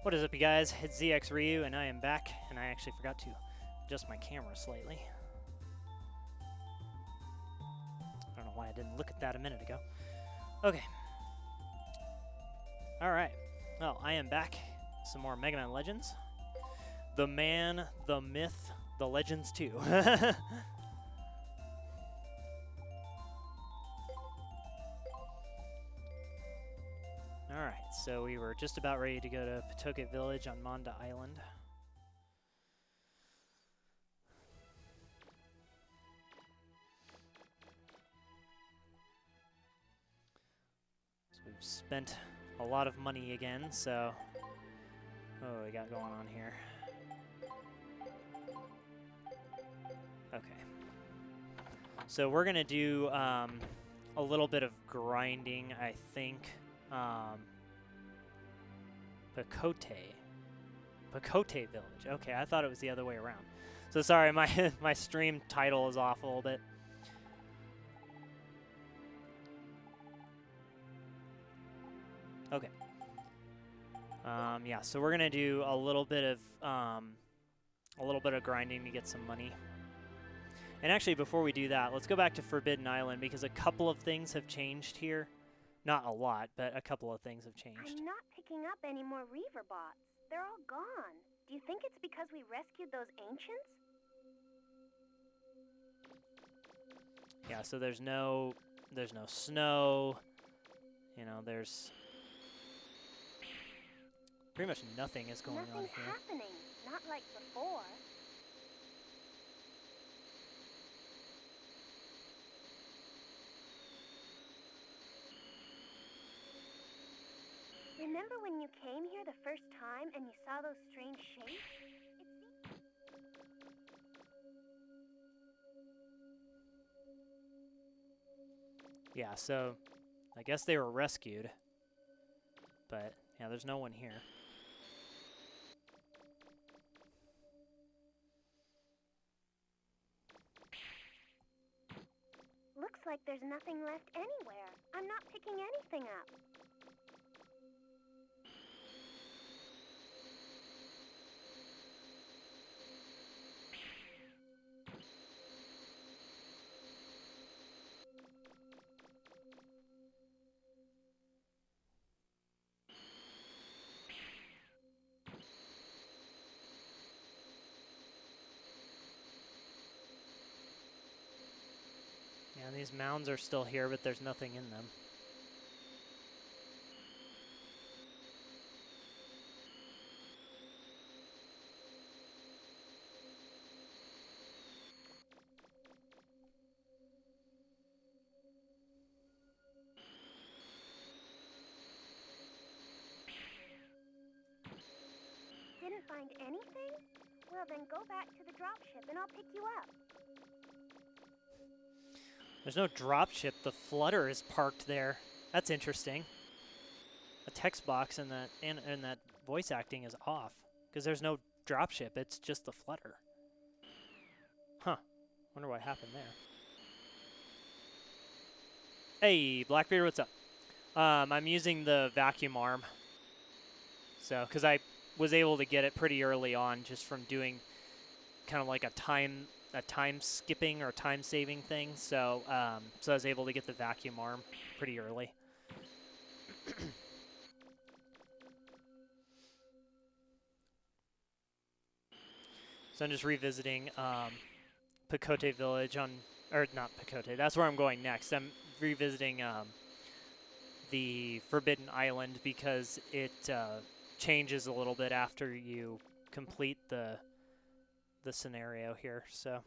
What is up, you guys? It's ZXRyuu, and I am back, and I actually forgot to adjust my camera slightly. I don't know why I didn't look at that a minute ago. Okay. Alright. Well, I am back. Some more Mega Man Legends. The man, the myth, the Legends 2. Alright, so we were just about ready to go to Pokte Village on Manda Island. So we've spent a lot of money again, so... What do we got going on here? Okay. So we're going to do a little bit of grinding, I think. Pokte Village. Okay, I thought it was the other way around. So sorry, my my stream title is off a little bit. Okay. Yeah, so we're gonna do a little bit of grinding to get some money. And actually, before we do that, let's go back to Forbidden Island because a couple of things have changed here. Not a lot, but a couple of things have changed. I'm not picking up any more Reaver bots. They're all gone. Do you think it's because we rescued those ancients? Yeah, so there's no snow. You know, there's pretty much nothing is going on here. Nothing's happening. Not like before. Remember when you came here the first time and you saw those strange shapes? Yeah, so I guess they were rescued. But yeah, there's no one here. Looks like there's nothing left anywhere. I'm not picking anything up. Yeah, these mounds are still here, but there's nothing in them. Didn't find anything? Well, then go back to the dropship and I'll pick you up. There's no dropship. The Flutter is parked there. That's interesting. The text box and that voice acting is off because there's no dropship. It's just the Flutter. Huh. Wonder what happened there. Hey, Blackbeard, what's up? I'm using the vacuum arm. So, because I was able to get it pretty early on just from doing kind of like a time skipping or time saving thing. So, so I was able to get the vacuum arm pretty early. So I'm just revisiting Pokte Village or not Pokte. That's where I'm going next. I'm revisiting the Forbidden Island because it changes a little bit after you complete the scenario here. So.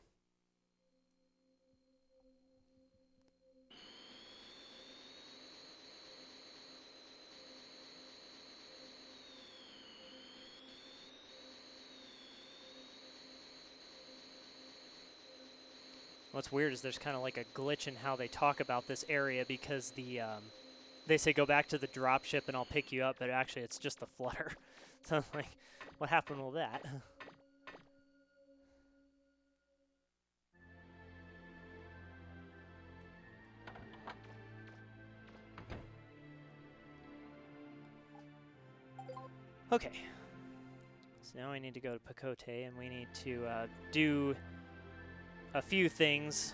What's weird is there's kind of like a glitch in how they talk about this area because they say go back to the dropship and I'll pick you up, but actually it's just the Flutter. So I'm like, what happened with that? Okay, So now we need to go to Pokte, and we need to do a few things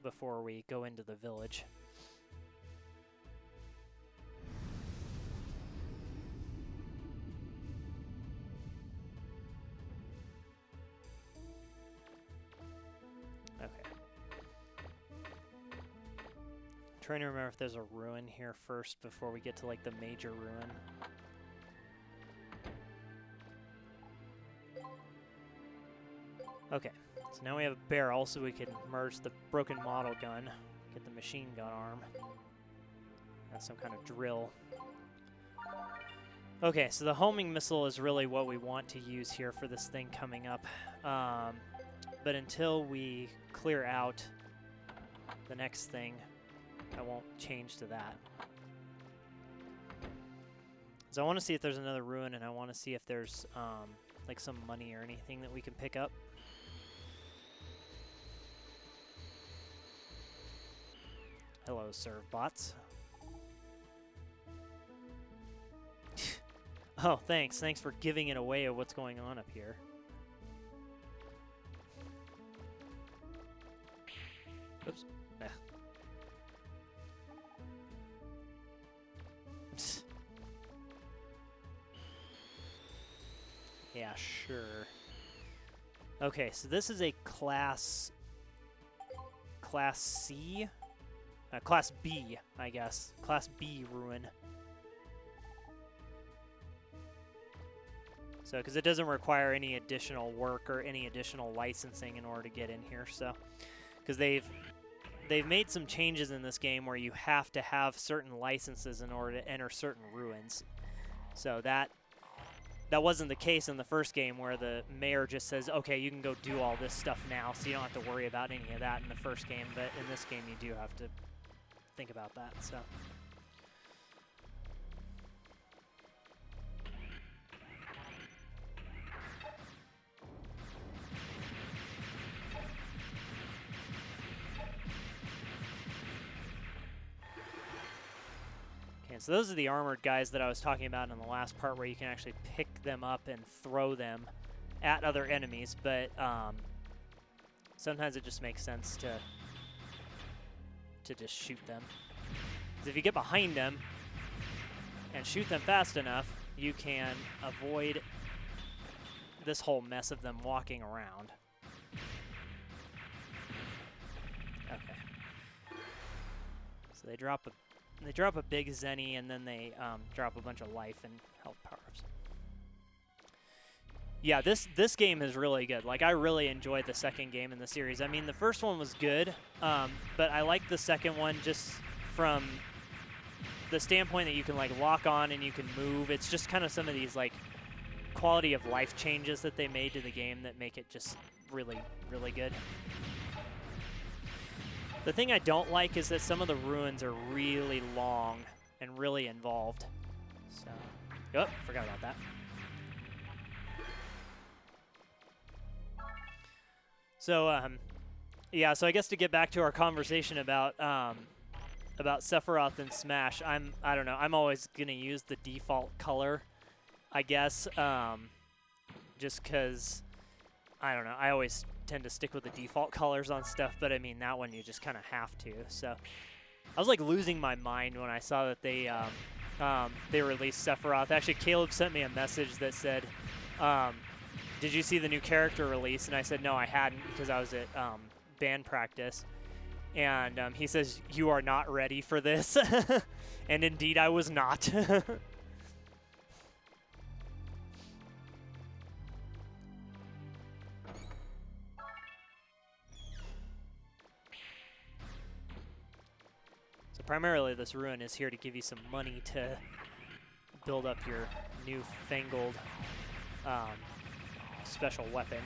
before we go into the village. Okay. Trying to remember if there's a ruin here first before we get to like the major ruin. Okay, so now we have a barrel so we can merge the broken model gun, get the machine gun arm, and some kind of drill. Okay, so the homing missile is really what we want to use here for this thing coming up. But until we clear out the next thing, I won't change to that. So I want to see if there's another ruin, and I want to see if there's like some money or anything that we can pick up. Hello, serve bots. Oh, thanks. Thanks for giving it away of what's going on up here. Oops. Ah. Yeah, sure. Okay, so this is a Class C? Class B, I guess. Class B ruin. So, because it doesn't require any additional work or any additional licensing in order to get in here, so. Because they've made some changes in this game where you have to have certain licenses in order to enter certain ruins. So that wasn't the case in the first game where the mayor just says, okay, you can go do all this stuff now, so you don't have to worry about any of that in the first game, but in this game you do have to think about that, so. Okay, so those are the armored guys that I was talking about in the last part where you can actually pick them up and throw them at other enemies, but sometimes it just makes sense to just shoot them. Because if you get behind them and shoot them fast enough, you can avoid this whole mess of them walking around. Okay. So they drop a big Zenny, and then they drop a bunch of life and health powers. Yeah, this game is really good. Like, I really enjoyed the second game in the series. I mean, the first one was good, but I like the second one just from the standpoint that you can, like, lock on and you can move. It's just kind of some of these, like, quality of life changes that they made to the game that make it just really, really good. The thing I don't like is that some of the ruins are really long and really involved. So, oh, forgot about that. So, yeah, so I guess to get back to our conversation about Sephiroth and Smash, I don't know, I'm always going to use the default color, I guess, just because, I don't know, I always tend to stick with the default colors on stuff, but I mean, that one you just kind of have to, so. I was like losing my mind when I saw that they released Sephiroth. Actually, Caleb sent me a message that said, did you see the new character release? And I said, no, I hadn't, because I was at band practice. And he says, you are not ready for this. And indeed, I was not. So primarily, this ruin is here to give you some money to build up your newfangled special weapon.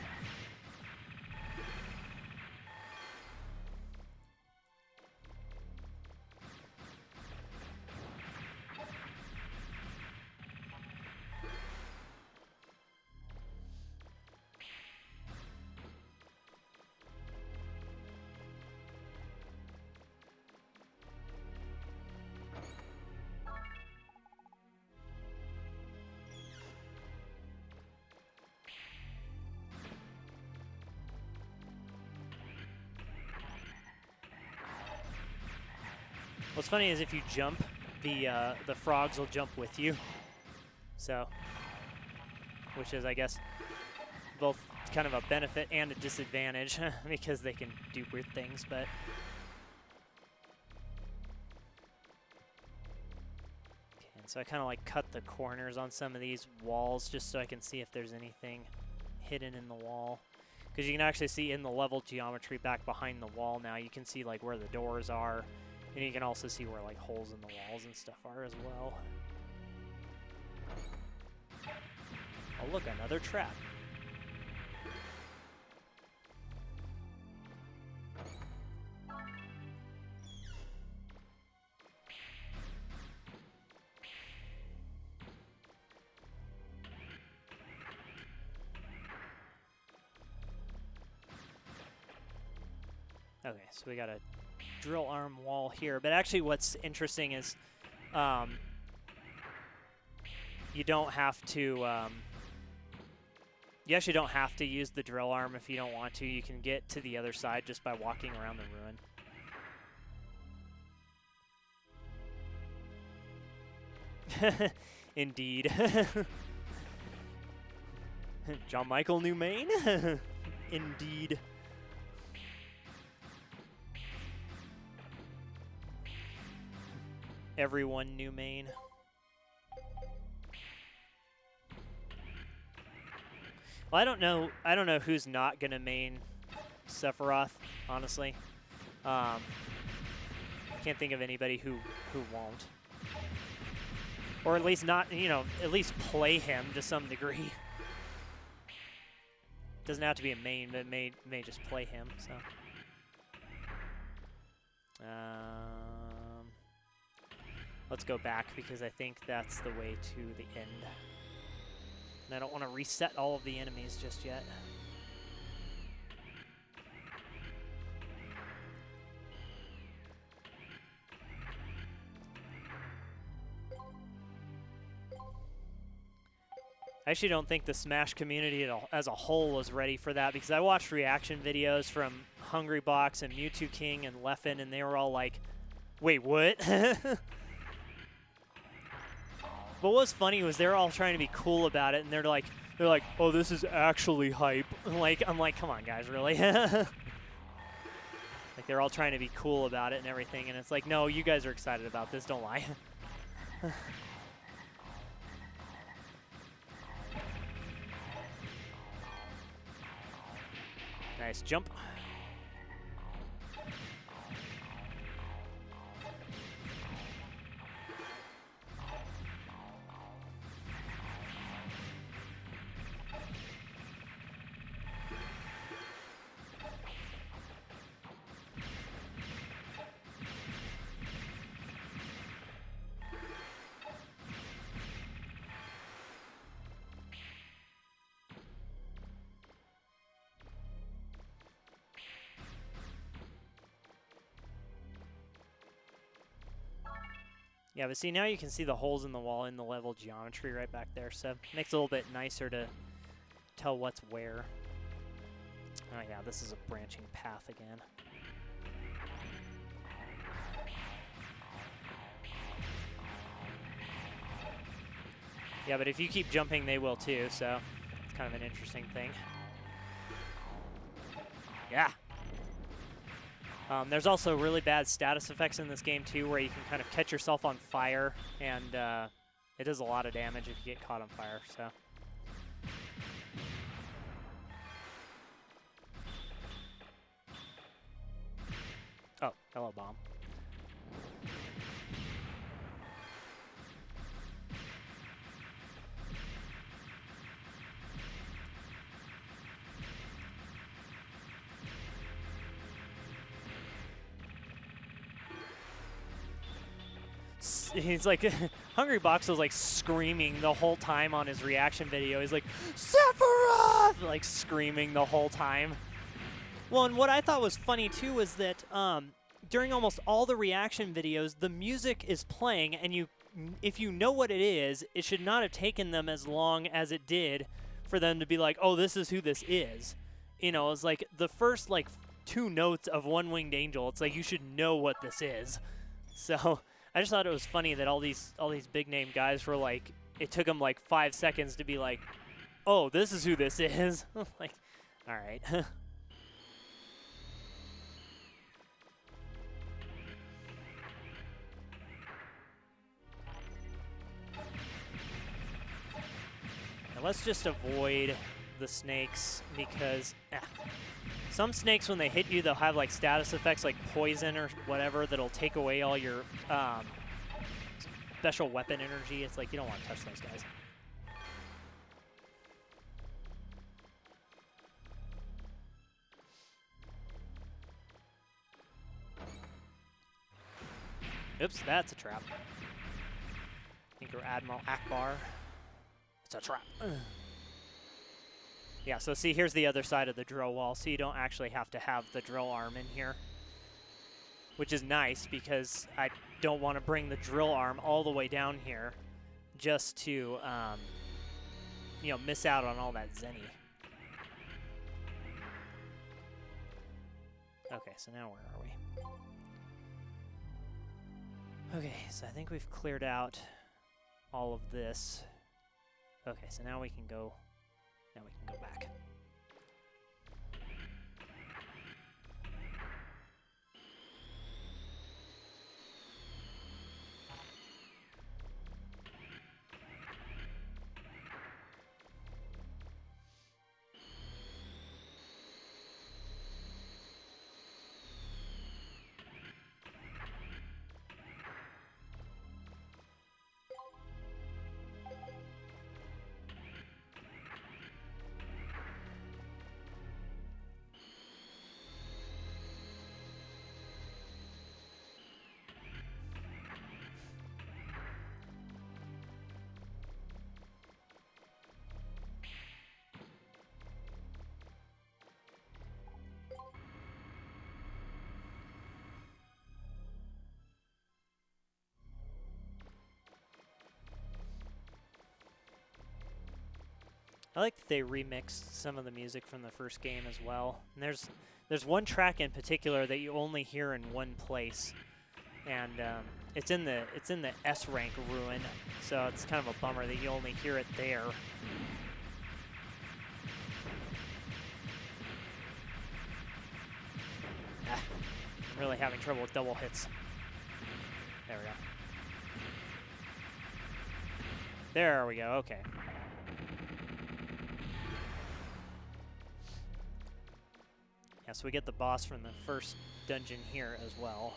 What's funny is if you jump, the frogs will jump with you. So, which is, I guess, both kind of a benefit and a disadvantage because they can do weird things, but. Okay, and so I kind of like cut the corners on some of these walls just so I can see if there's anything hidden in the wall. Because you can actually see in the level geometry back behind the wall now, you can see like where the doors are, and you can also see where like holes in the walls and stuff are as well. Oh look, another trap. Okay, so we got a drill arm wall here, but actually what's interesting is you don't have to, you actually don't have to use the drill arm if you don't want to. You can get to the other side just by walking around the ruin. Indeed. John Michael New Maine? Indeed. Everyone New Maine. Well, I don't know who's not gonna main Sephiroth, honestly. I can't think of anybody who won't. Or at least not, you know, at least play him to some degree. Doesn't have to be a main, but may just play him, so. Let's go back because I think that's the way to the end. And I don't want to reset all of the enemies just yet. I actually don't think the Smash community as a whole was ready for that because I watched reaction videos from Hungrybox and Mewtwo King and Leffen, and they were all like, wait, what? But what was funny was they're all trying to be cool about it, and they're like, oh, this is actually hype. I'm like, come on, guys, really? Like they're all trying to be cool about it and everything, and it's like, no, you guys are excited about this. Don't lie. Nice jump. Yeah, but see, now you can see the holes in the wall in the level geometry right back there, so it makes it a little bit nicer to tell what's where. Oh yeah, this is a branching path again. Yeah, but if you keep jumping, they will too, so it's kind of an interesting thing. Yeah. There's also really bad status effects in this game too, where you can kind of catch yourself on fire, and it does a lot of damage if you get caught on fire, so. Oh, hello, bomb. He's like, Hungrybox was like screaming the whole time on his reaction video. He's like, Sephiroth! Like screaming the whole time. Well, and what I thought was funny too was that during almost all the reaction videos, the music is playing, and if you know what it is, it should not have taken them as long as it did for them to be like, oh, this is who this is. You know, it's like the first like 2 notes of One Winged Angel. It's like you should know what this is. So I just thought it was funny that all these big name guys were like, it took them like 5 seconds to be like, oh, this is who this is. Like, all right. Now let's just avoid the snakes because some snakes, when they hit you, they'll have like status effects like poison or whatever that'll take away all your special weapon energy. It's like you don't want to touch those guys. Oops, that's a trap. Tinker Admiral Akbar. It's a trap. Yeah, so see, here's the other side of the drill wall, so you don't actually have to have the drill arm in here, which is nice because I don't want to bring the drill arm all the way down here just to, you know, miss out on all that zenny. Okay, so now where are we? Okay, so I think we've cleared out all of this. Okay, so now we can go back. I like that they remixed some of the music from the first game as well. And there's one track in particular that you only hear in one place, and it's in the S rank ruin, so it's kind of a bummer that you only hear it there. I'm really having trouble with double hits. There we go. There we go. Okay. Yeah, so we get the boss from the first dungeon here as well.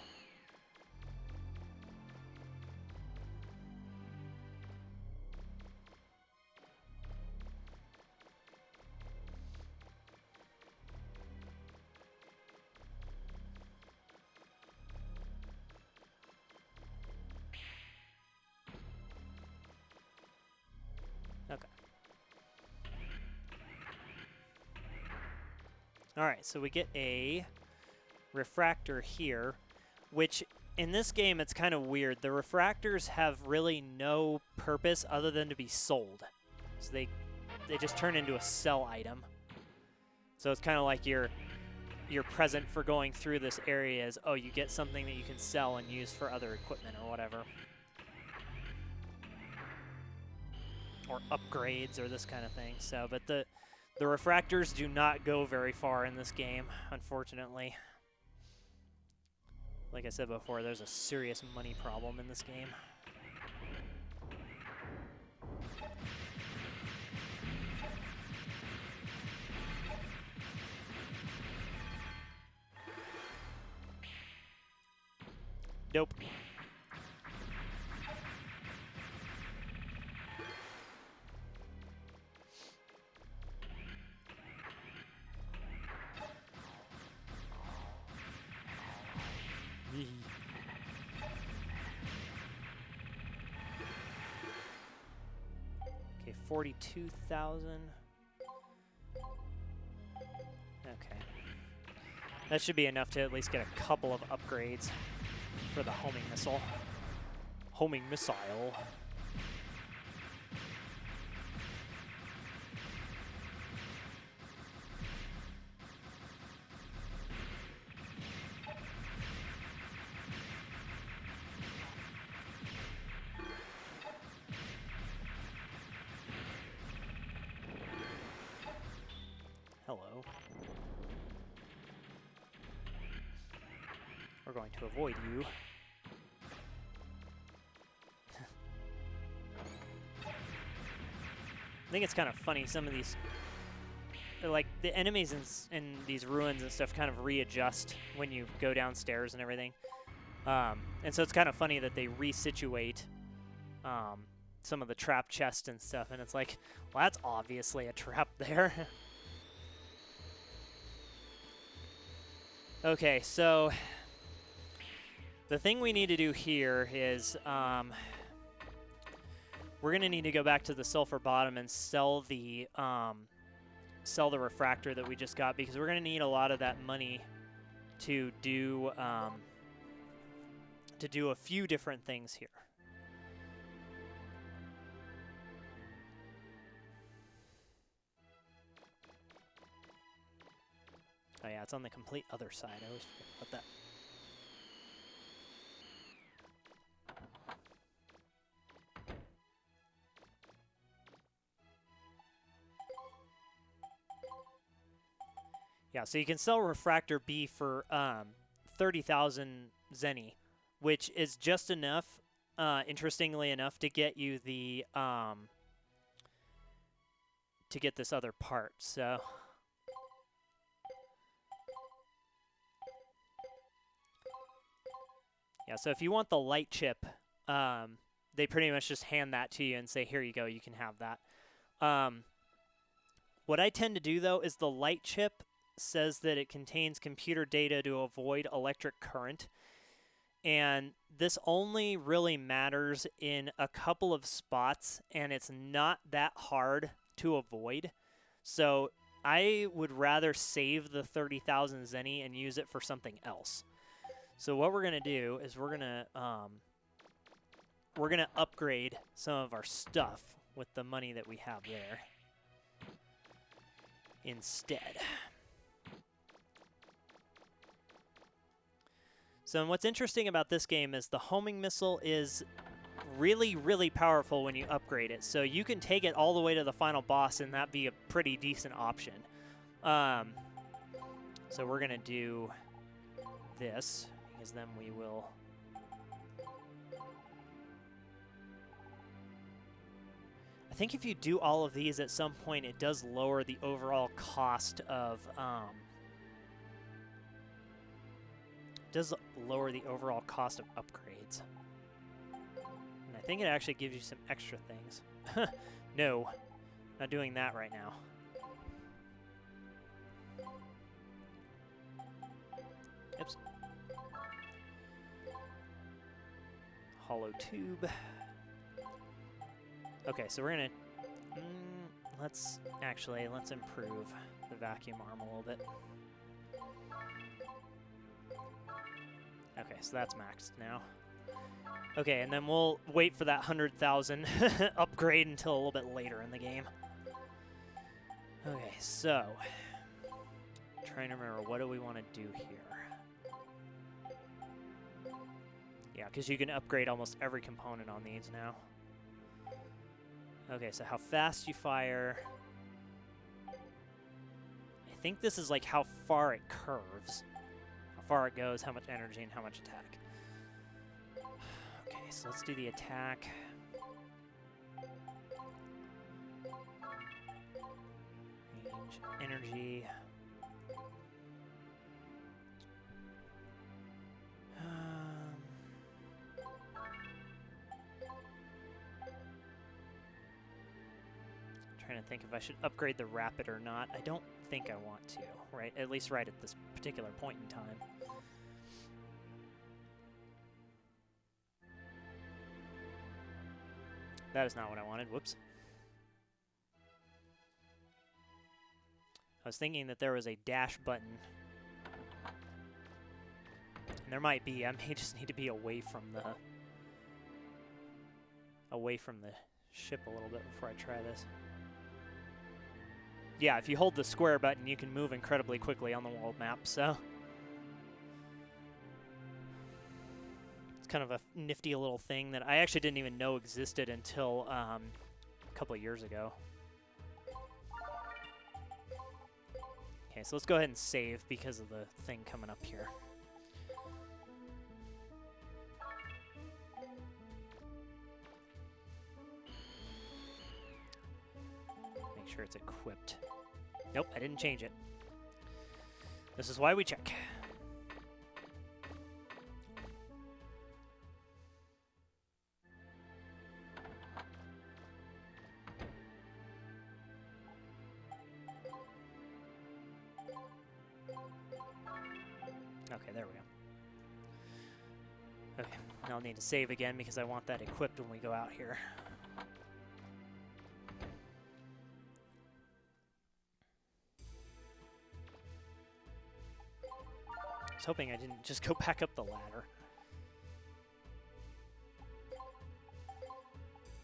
Okay. All right, so we get a refractor here, which in this game it's kind of weird. The refractors have really no purpose other than to be sold. So they just turn into a sell item. So it's kind of like your present for going through this area is, oh, you get something that you can sell and use for other equipment or whatever. Or upgrades or this kind of thing. So, but the refractors do not go very far in this game, unfortunately. Like I said before, there's a serious money problem in this game. Nope. Okay, 42,000. Okay. That should be enough to at least get a couple of upgrades for the homing missile. Homing missile. Hello. We're going to avoid you. I think it's kind of funny, some of these, like, the enemies in these ruins and stuff kind of readjust when you go downstairs and everything. And so it's kind of funny that they resituate some of the trap chests and stuff, and it's like, well, that's obviously a trap there. Okay, so the thing we need to do here is we're going to need to go back to the sulfur bottom and sell the refractor that we just got, because we're going to need a lot of that money to do a few different things here. Oh yeah, it's on the complete other side. I always forget about that. Yeah, so you can sell Refractor B for 30,000 Zenny, which is just enough, interestingly enough, to get you the to get this other part. So yeah, so if you want the light chip, they pretty much just hand that to you and say, here you go, you can have that. What I tend to do, though, is the light chip says that it contains computer data to avoid electric current. And this only really matters in a couple of spots, and it's not that hard to avoid. So I would rather save the 30,000 Zenny and use it for something else. So what we're going to do is we're going to upgrade some of our stuff with the money that we have there instead. So what's interesting about this game is the homing missile is really, really powerful when you upgrade it. So you can take it all the way to the final boss, and that'd be a pretty decent option. So we're going to do this, because then we will... I think if you do all of these at some point, it does lower the overall cost of... does lower the overall cost of upgrades. And I think it actually gives you some extra things. No, not doing that right now. Oops. Hollow tube. Okay, so we're gonna... let's improve the vacuum arm a little bit. Okay, so that's maxed now. Okay, and then we'll wait for that 100,000 upgrade until a little bit later in the game. Okay, so... trying to remember, what do we want to do here? Yeah, because you can upgrade almost every component on these now. Okay, so how fast you fire. I think this is like how far it curves. How far it goes, how much energy, and how much attack. Okay, so let's do the attack. Range, energy. Trying to think if I should upgrade the rapid or not. I don't think I want to, right? At least right at this particular point in time. That is not what I wanted. Whoops. I was thinking that there was a dash button. And there might be. I may just need to be away from the ship a little bit before I try this. Yeah, if you hold the square button, you can move incredibly quickly on the world map, so... it's kind of a nifty little thing that I actually didn't even know existed until a couple of years ago. Okay, so let's go ahead and save because of the thing coming up here. Make sure it's equipped. Nope, I didn't change it. This is why we check. Okay, there we go. Okay, now I'll need to save again because I want that equipped when we go out here. I was hoping I didn't just go back up the ladder.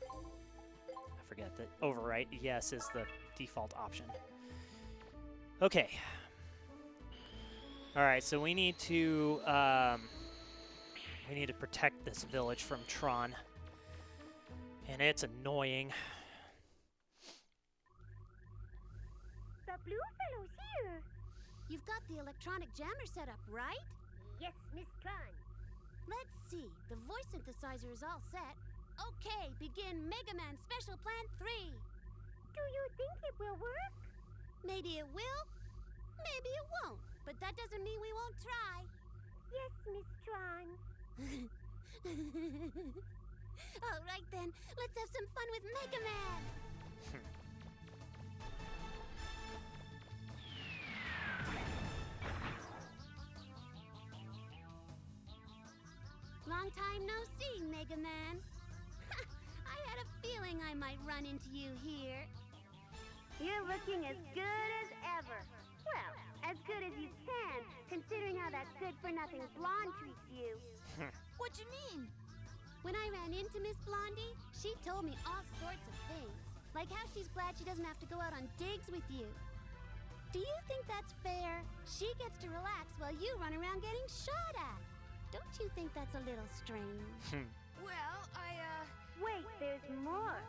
I forget that overwrite yes is the default option. Okay. All right, so we need to protect this village from Tron, and it's annoying. The blue fellow's here. You've got the electronic jammer set up, right? Yes, Miss Tron. Let's see. The voice synthesizer is all set. Okay, begin Mega Man Special Plan 3. Do you think it will work? Maybe it will, maybe it won't. But that doesn't mean we won't try. Yes, Miss Tron. All right then, let's have some fun with Mega Man. Long time no see, Mega Man. I had a feeling I might run into you here. You're looking as good as ever. Well, as good as you can, considering how that good-for-nothing blonde treats you. What you mean? When I ran into Miss Blondie, she told me all sorts of things. Like how she's glad she doesn't have to go out on digs with you. Do you think that's fair? She gets to relax while you run around getting shot at. Don't you think that's a little strange? Well, Wait, there's more.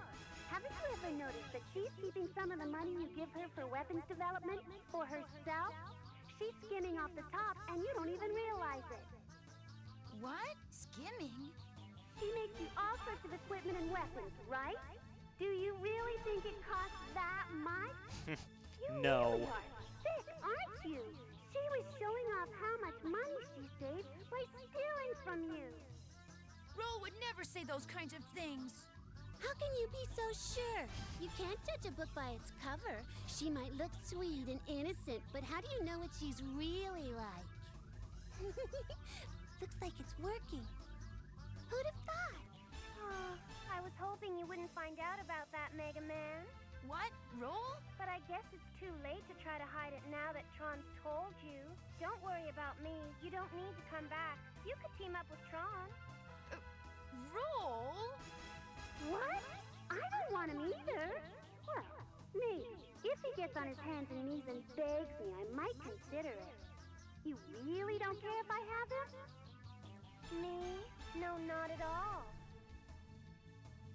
Haven't you ever noticed that she's keeping some of the money you give her for weapons development for herself? She's skimming off the top, and you don't even realize it. what? Skimming? She makes you all sorts of equipment and weapons, right? Do you really think it costs that much? You No. really are sick, aren't you? She was showing off how much money she saved by stealing from you. Roll would never say those kinds of things. How can you be so sure? You can't judge a book by its cover. She might look sweet and innocent, but how do you know what she's really like? Looks like it's working. Who'd have thought? Oh, I was hoping you wouldn't find out about that, Mega Man. What? Roll? But I guess it's too late to try to hide it now that Tron's told you. Don't worry about me. You don't need to come back. You could team up with Tron. Roll? What? I don't want him either. Well, maybe. If he gets on his hands and knees and begs me, I might consider it. You really don't care if I have him? Me? No, not at all.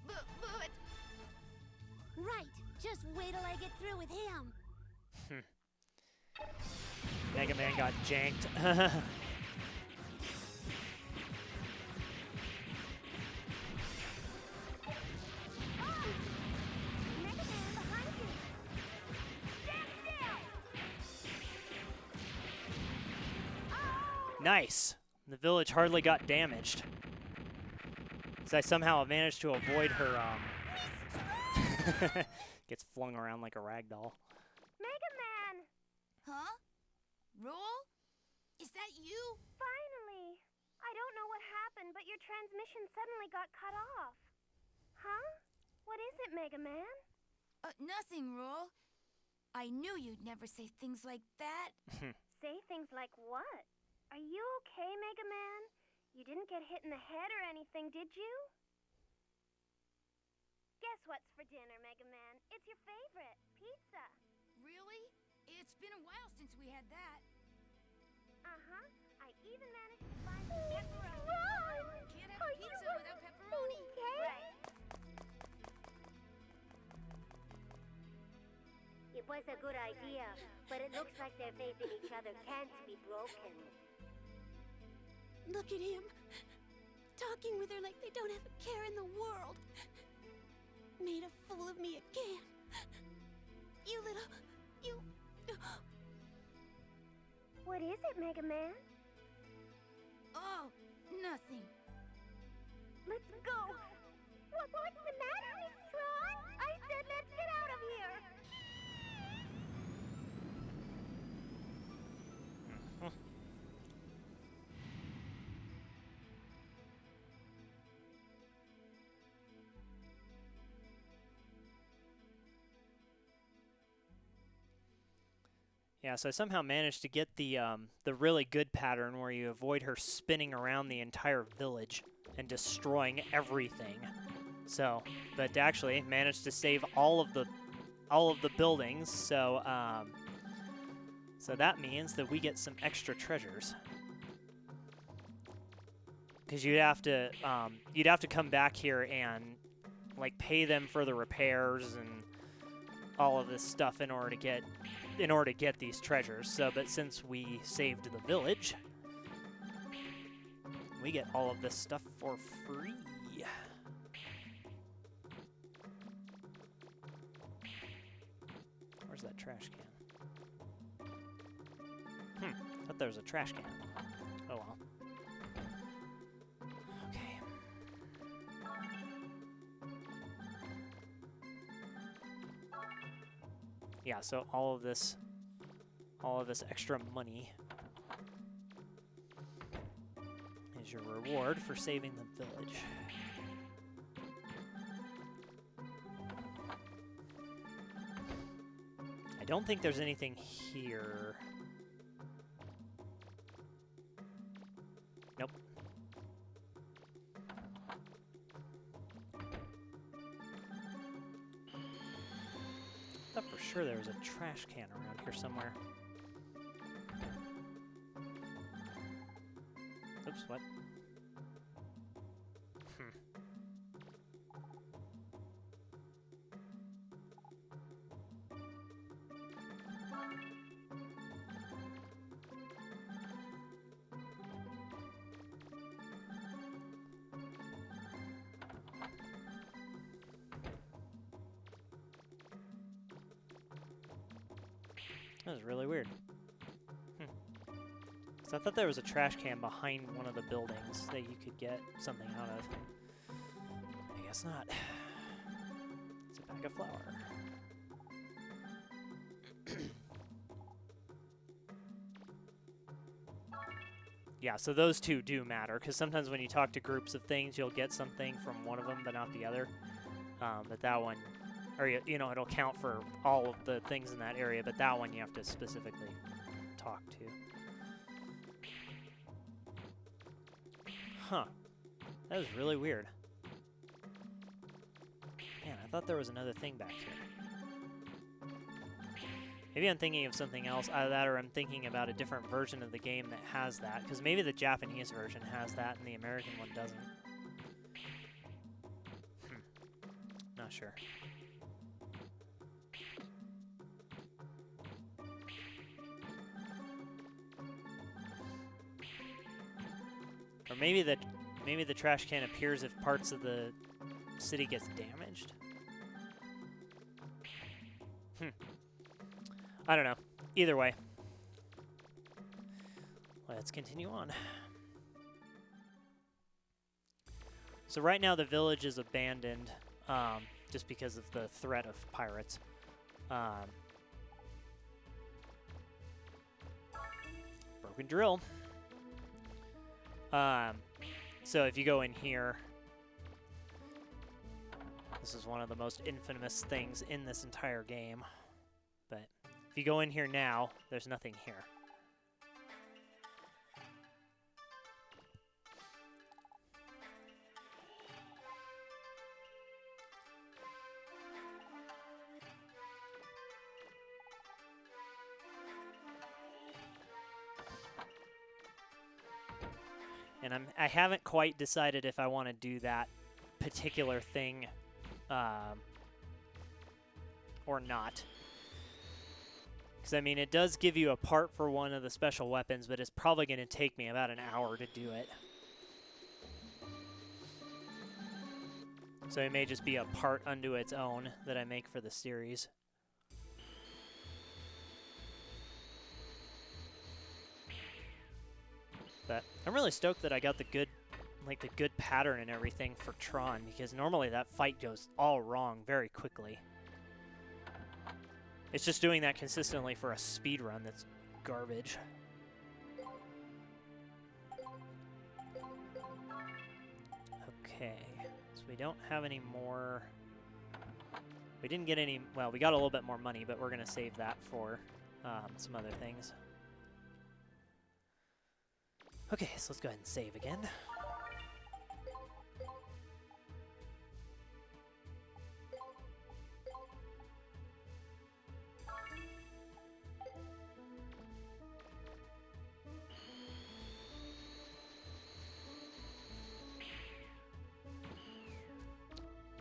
But... Right. Just wait till I get through with him. Mega Man got janked. Mega Man, behind you! Stand still! Oh! Nice. The village hardly got damaged. So I somehow managed to avoid her, gets flung around like a rag doll. Mega Man! Huh? Roll? Is that you? Finally! I don't know what happened, but your transmission suddenly got cut off. Huh? What is it, Mega Man? Nothing, Roll. I knew you'd never say things like that. Say things like what? Are you okay, Mega Man? You didn't get hit in the head or anything, did you? Guess what's for dinner, Mega Man? It's your favorite, pizza. Really? It's been a while since we had that. Uh-huh. I even managed to find some pepperoni. Can't have a pizza without pepperoni. Okay. It was was a good idea, but it looks like their faith in each other can't be broken. Look at him. Talking with her like they don't have a care in the world. Made a fool of me again. You little... You... What is it, Mega Man? Oh, nothing. Let's go! What's the matter, Miss Tron? I said let's get out of here! Yeah, so I somehow managed to get the really good pattern where you avoid her spinning around the entire village and destroying everything. So, but actually managed to save all of the buildings. So, so that means that we get some extra treasures. Because you'd have to come back here and like pay them for the repairs and all of this stuff in order to get these treasures. So, but since we saved the village, we get all of this stuff for free. Where's that trash can? Thought there was a trash can. Oh well. Okay. Yeah, so all of this extra money is your reward for saving the village. I don't think there's anything here. Nope. I thought for sure there was a trash can around here somewhere. Oops, what? That was really weird. So I thought there was a trash can behind one of the buildings that you could get something out of. I guess not. It's a bag of flour. Yeah, so those two do matter, because sometimes when you talk to groups of things, you'll get something from one of them, but not the other. But that one, or you know, it'll count for all of the things in that area, but that one you have to specifically talk to. Huh. That was really weird. Man, I thought there was another thing back here. Maybe I'm thinking of something else out of that, or I'm thinking about a different version of the game that has that, because maybe the Japanese version has that and the American one doesn't. Not sure. Or maybe the trash can appears if parts of the city gets damaged. I don't know. Either way, let's continue on. So right now the village is abandoned, just because of the threat of pirates. Broken drill. So if you go in here, this is one of the most infamous things in this entire game. But if you go in here now, there's nothing here. And I haven't quite decided if I want to do that particular thing or not. Because, I mean, it does give you a part for one of the special weapons, but it's probably going to take me about an hour to do it. So it may just be a part unto its own that I make for the series. But I'm really stoked that I got the good pattern and everything for Tron, because normally that fight goes all wrong very quickly. It's just doing that consistently for a speed run that's garbage. Okay, so we don't have any more. We didn't get any. Well, we got a little bit more money, but we're gonna save that for some other things. Okay, so let's go ahead and save again.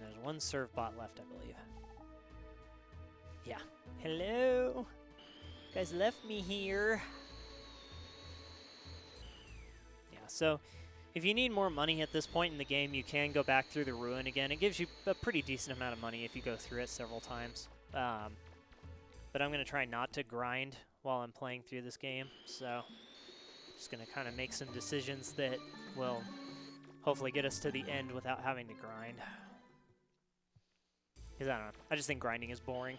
There's one serve bot left, I believe. Yeah. Hello? You guys left me here. So if you need more money at this point in the game, you can go back through the ruin again. It gives you a pretty decent amount of money if you go through it several times. But I'm going to try not to grind while I'm playing through this game. So just going to kind of make some decisions that will hopefully get us to the end without having to grind. Because I don't know. I just think grinding is boring.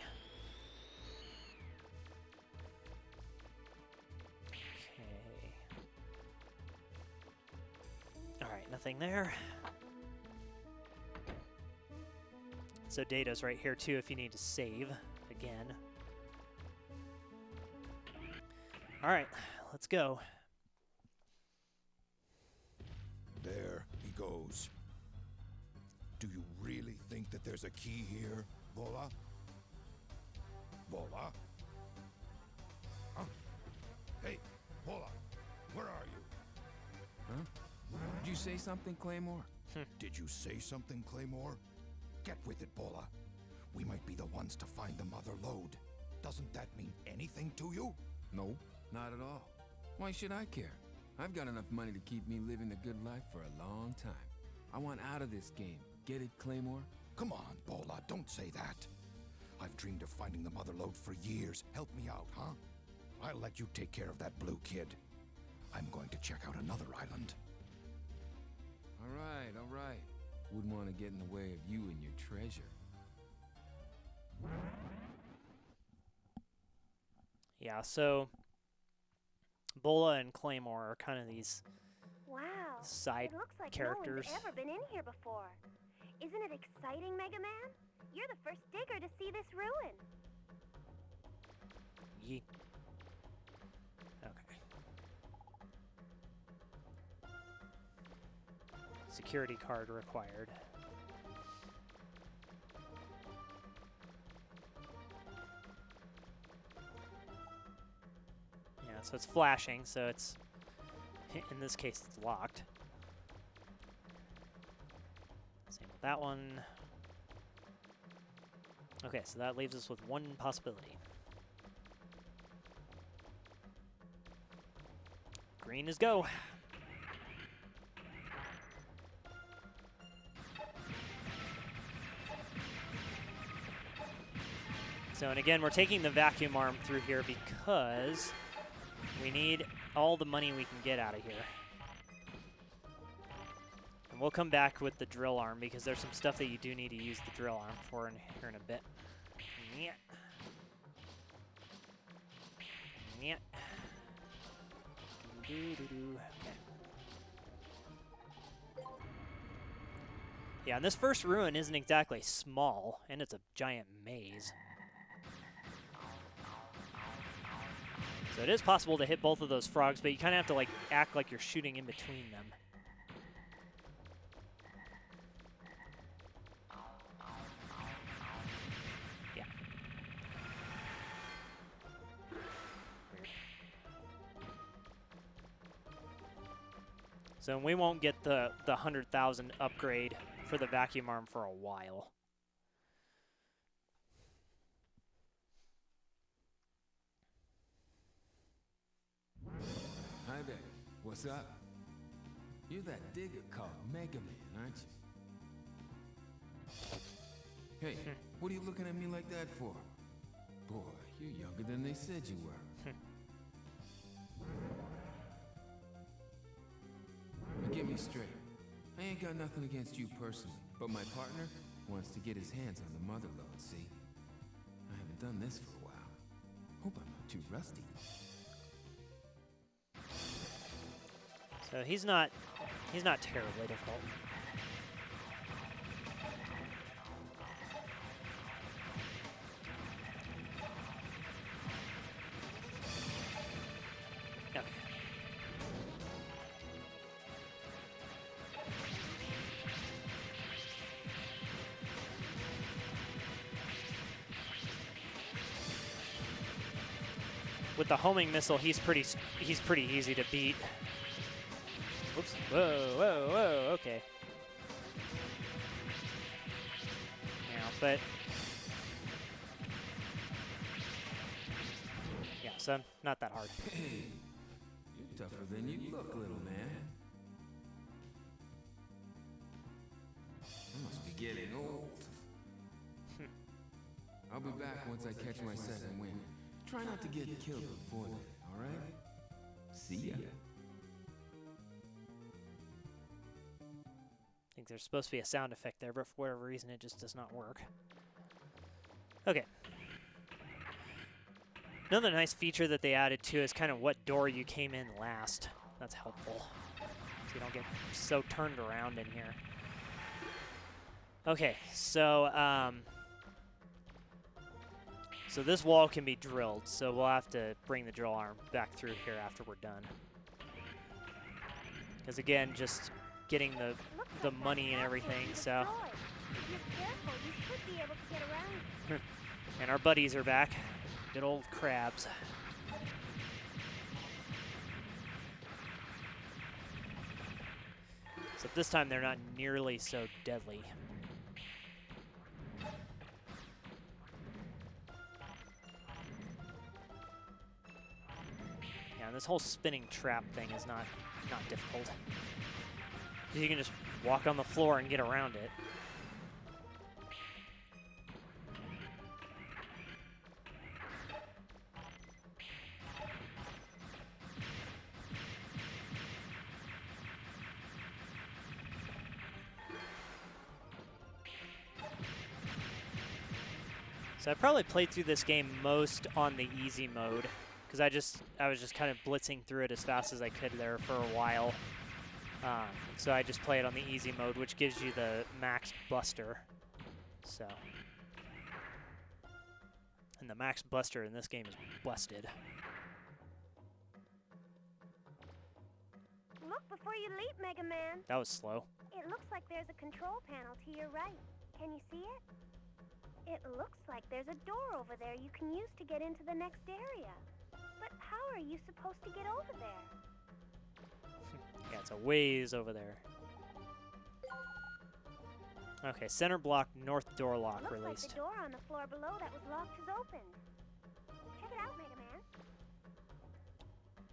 Nothing there. So data's right here too if you need to save again. All right, let's go. There he goes. Do you really think that there's a key here, Vola? Vola? Huh? Hey, Vola, where are you? Huh? Did you say something, Claymore? Did you say something, Claymore? Get with it, Bola. We might be the ones to find the mother lode. Doesn't that mean anything to you? No, not at all. Why should I care? I've got enough money to keep me living a good life for a long time. I want out of this game. Get it, Claymore? Come on, Bola, don't say that. I've dreamed of finding the mother lode for years. Help me out, huh? I'll let you take care of that blue kid. I'm going to check out another island. All right. Wouldn't want to get in the way of you and your treasure. Yeah, so Bola and Claymore are kind of these side it looks like characters. No one's ever been in here before. Isn't it exciting, Mega Man? You're the first digger to see this ruin. Yeet. Okay. Security card required. Yeah, so it's flashing, so it's, in this case, it's locked. Same with that one. Okay, so that leaves us with one possibility. Green is go. So, and again, we're taking the vacuum arm through here because we need all the money we can get out of here. And we'll come back with the drill arm because there's some stuff that you do need to use the drill arm for here in a bit. Yeah. Yeah. Okay. Yeah, and this first ruin isn't exactly small, and it's a giant maze. So it is possible to hit both of those frogs, but you kind of have to like act like you're shooting in between them. Yeah. So we won't get the 100,000 upgrade for the vacuum arm for a while. What's up? You're that digger called Mega Man, aren't you? Hey, what are you looking at me like that for? Boy, you're younger than they said you were. Now get me straight. I ain't got nothing against you personally, but my partner wants to get his hands on the mother load, see? I haven't done this for a while. Hope I'm not too rusty. So he's not terribly difficult. Okay. With the homing missile, he's pretty easy to beat. Whoops. Whoa, whoa, whoa, okay. Yeah, but... yeah, so not that hard. Hey, you're tougher than you look, little man. I must be getting old. I'll be back once I catch my second wind. Try not to get killed before then, alright? See ya. I think there's supposed to be a sound effect there, but for whatever reason it just does not work. Okay. Another nice feature that they added too is kind of what door you came in last. That's helpful. So you don't get so turned around in here. Okay, so so this wall can be drilled, so we'll have to bring the drill arm back through here after we're done. Because again, just getting the money and everything, so. If you're careful, you should be able to get around. And our buddies are back. Good old crabs. Except this time they're not nearly so deadly. Yeah, and this whole spinning trap thing is not difficult. You can just walk on the floor and get around it. So I probably played through this game most on the easy mode, because I was just kind of blitzing through it as fast as I could there for a while. So I just play it on the easy mode, which gives you the max buster. So, and the max buster in this game is busted. Look before you leap, Mega Man. That was slow. It looks like there's a control panel to your right. Can you see it? It looks like there's a door over there you can use to get into the next area. But how are you supposed to get over there? Yeah, it's a ways over there. Okay, center block, north door lock Looks released. like the door on the floor below that was locked is opened. Check it out, Mega Man.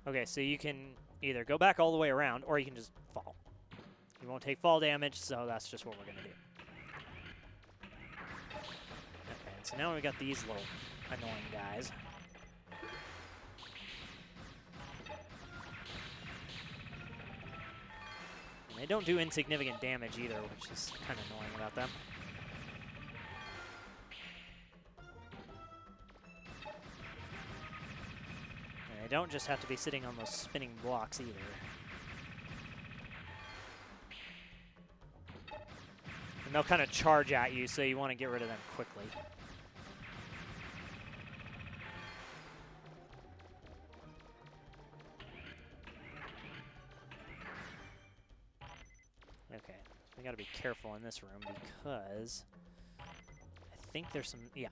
Okay, so you can either go back all the way around, or you can just fall. You won't take fall damage, so that's just what we're going to do. Okay, so now we got these little annoying guys. And they don't do insignificant damage either, which is kind of annoying about them. And they don't just have to be sitting on those spinning blocks either. And they'll kind of charge at you, so you want to get rid of them quickly. Okay, we got to be careful in this room because I think there's some, yeah.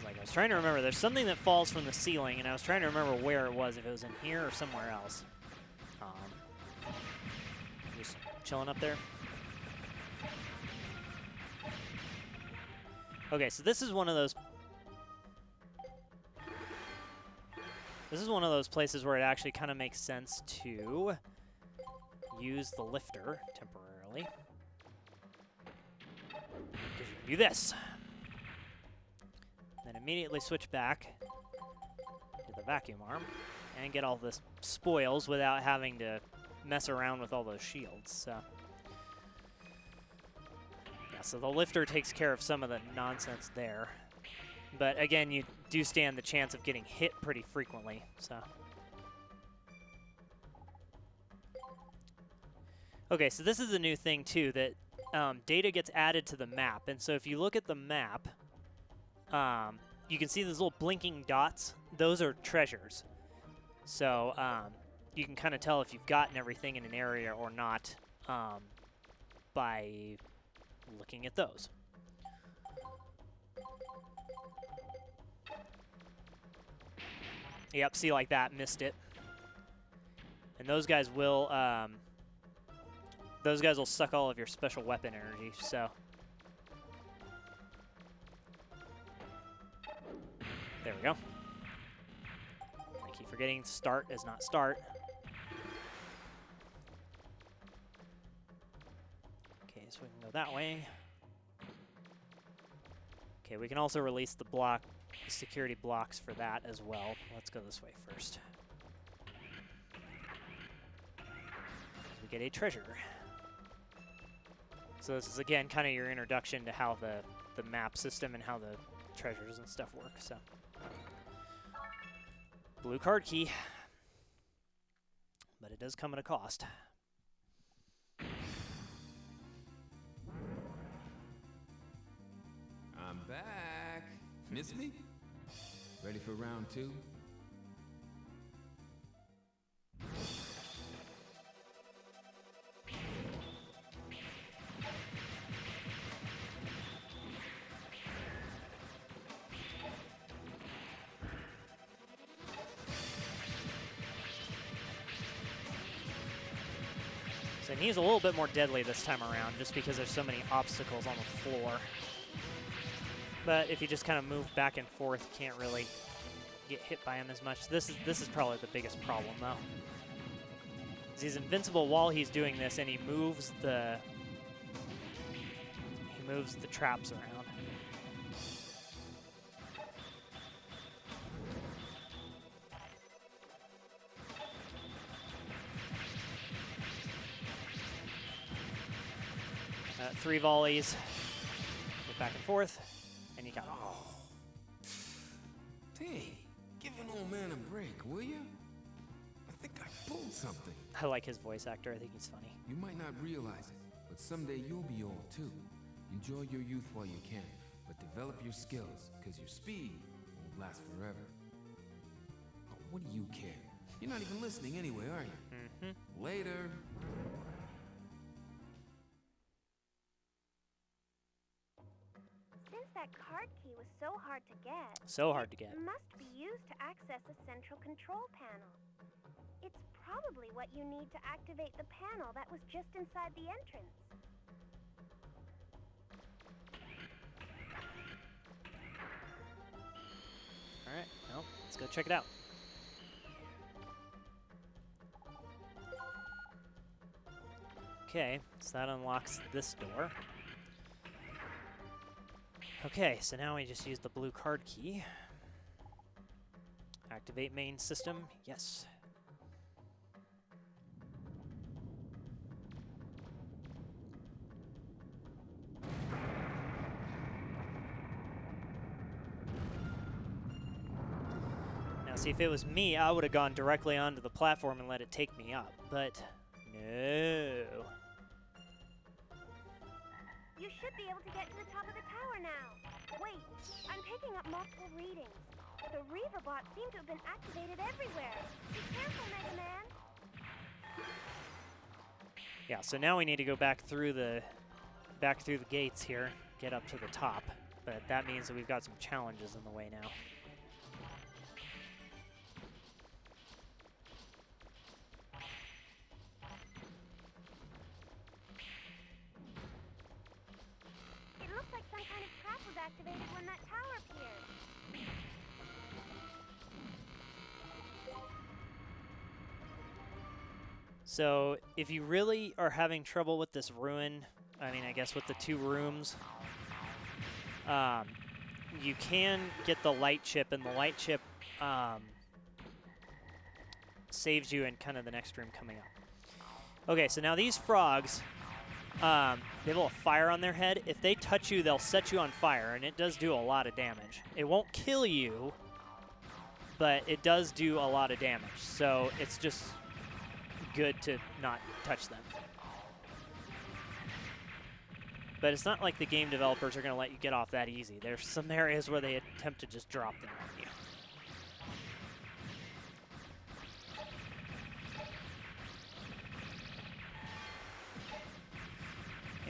Like I was trying to remember, there's something that falls from the ceiling, and I was trying to remember where it was, if it was in here or somewhere else. Just chilling up there. Okay, so this is one of those. This is one of those places where it actually kind of makes sense to use the lifter temporarily. Because you can do this. Then immediately switch back to the vacuum arm and get all the spoils without having to mess around with all those shields. So, yeah, so the lifter takes care of some of the nonsense there. But again, you do stand the chance of getting hit pretty frequently, so. Okay, so this is a new thing too, that data gets added to the map. And so if you look at the map, you can see those little blinking dots. Those are treasures. So you can kind of tell if you've gotten everything in an area or not by looking at those. Yep, see, like that, missed it. And those guys will suck all of your special weapon energy, so. There we go. I keep forgetting start is not start. Okay, so we can go that way. Okay, we can also release the security blocks for that as well. Let's go this way first. We get a treasure. So this is again kind of your introduction to how the map system and how the treasures and stuff work. So blue card key, but it does come at a cost. I'm back. Miss me? Ready for round 2? So he's a little bit more deadly this time around just because there's so many obstacles on the floor. But if you just kind of move back and forth, you can't really get hit by him as much. This is probably the biggest problem, though. He's invincible while he's doing this, and he moves the traps around. Three volleys, go back and forth, and you got it. Oh. Hey, give an old man a break, will you? I think I pulled something. I like his voice actor. I think he's funny. You might not realize it, but someday you'll be old too. Enjoy your youth while you can, but develop your skills, because your speed won't last forever. Oh, what do you care? You're not even listening anyway, are you? Mm-hmm. Later. Since that card key was so hard to get, It must be used to access a central control panel. It's probably what you need to activate the panel that was just inside the entrance. All right, well, let's go check it out. Okay, so that unlocks this door. Okay, so now we just use the blue card key. Activate main system, yes. Now see, if it was me, I would have gone directly onto the platform and let it take me up, but no. You should be able to get to the top of the tower now. Wait, I'm picking up multiple readings. The Reaverbot seem to have been activated everywhere. Be careful, Mega Man. Yeah, so now we need to go back through the gates here, get up to the top. But that means that we've got some challenges in the way now. It looks like some kind of trap was activated when that tower appeared. So if you really are having trouble with this ruin, I mean, I guess with the 2 rooms, you can get the light chip, and the light chip saves you in kind of the next room coming up. Okay, so now these frogs, they have a little fire on their head. If they touch you, they'll set you on fire, and it does do a lot of damage. It won't kill you, but it does do a lot of damage. So it's just good to not touch them. But it's not like the game developers are going to let you get off that easy. There's some areas where they attempt to just drop them on you.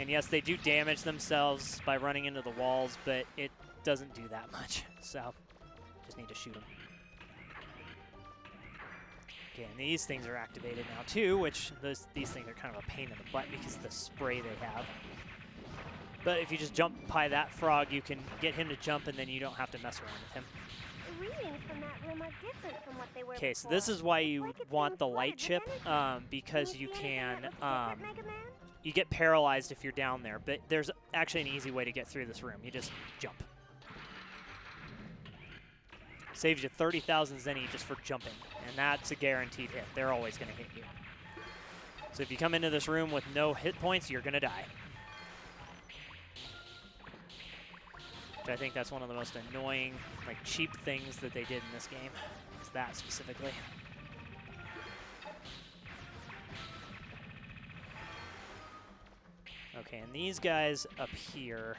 And yes, they do damage themselves by running into the walls, but it doesn't do that much. So, just need to shoot them. Okay, and these things are activated now too, which these things are kind of a pain in the butt because of the spray they have. But if you just jump by that frog, you can get him to jump, and then you don't have to mess around with him. The readings from that room are different from what they were Okay, so before. this is why you Like it's want being the light flooded chip, with energy. because Can you see anything can, that was different, Mega Man? you get paralyzed if you're down there, but there's actually an easy way to get through this room. You just jump. Saves you 30,000 zenny just for jumping, and that's a guaranteed hit. They're always going to hit you. So if you come into this room with no hit points, you're going to die. Which I think that's one of the most annoying, like, cheap things that they did in this game, is that specifically. Okay, and these guys up here.